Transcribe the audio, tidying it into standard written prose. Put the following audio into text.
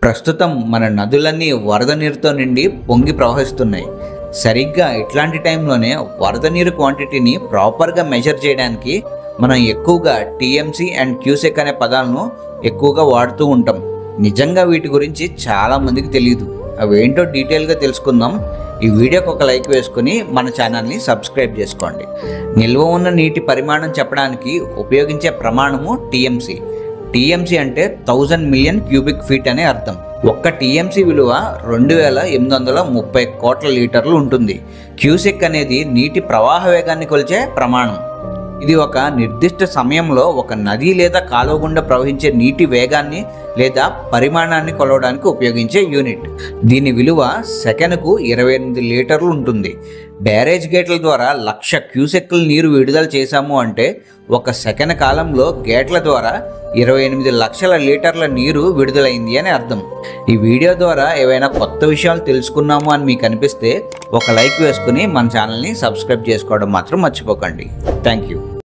ప్రస్తుతం మన నదులన్నీ వరద నీరుతో నిండి పొంగి ప్రవహిస్తున్నాయి. సరిగ్గా ఇట్లాంటి టైంలోనే వరద నీరు క్వాంటిటీని ప్రాపర్గా మెజర్ చేయడానికి మనం ఎక్కువగా టీఎంసీ అండ్ క్యూసెక్ అనే పదాలను ఎక్కువగా వాడుతూ ఉంటాం. నిజంగా వీటి గురించి చాలా మందికి తెలియదు. అవేంటో డీటెయిల్గా తెలుసుకుందాం. ఈ వీడియోకి ఒక లైక్ వేసుకుని మన ఛానల్ని సబ్స్క్రైబ్ చేసుకోండి. నిల్వ ఉన్న నీటి పరిమాణం చెప్పడానికి ఉపయోగించే ప్రమాణము టీఎంసీ. టీఎంసీ అంటే 1000 మిలియన్ క్యూబిక్ ఫీట్ అనే అర్థం. ఒక్క టీఎంసీ విలువ 2830 కోట్ల లీటర్లు ఉంటుంది. క్యూసెక్ అనేది నీటి ప్రవాహ వేగాన్ని కొలిచే ప్రమాణం. ఇది ఒక నిర్దిష్ట సమయంలో ఒక నది లేదా కాలువ గుండా ప్రవహించే నీటి వేగాన్ని లేదా పరిమాణాన్ని కొలవడానికి ఉపయోగించే యూనిట్. దీని విలువ సెకనుకు 28 లీటర్లు ఉంటుంది. బ్యారేజ్ గేట్ల ద్వారా 1,00,000 క్యూసెక్కుల నీరు విడుదల చేశాము అంటే ఒక సెకను కాలంలో గేట్ల ద్వారా 28 లక్షల లీటర్ల నీరు విడుదలైంది అని అర్థం. ఈ వీడియో ద్వారా ఏవైనా కొత్త విషయాలు తెలుసుకున్నాము అని మీకు అనిపిస్తే ఒక లైక్ వేసుకుని మన ఛానల్ని సబ్స్క్రైబ్ చేసుకోవడం మాత్రం మర్చిపోకండి. Thank you.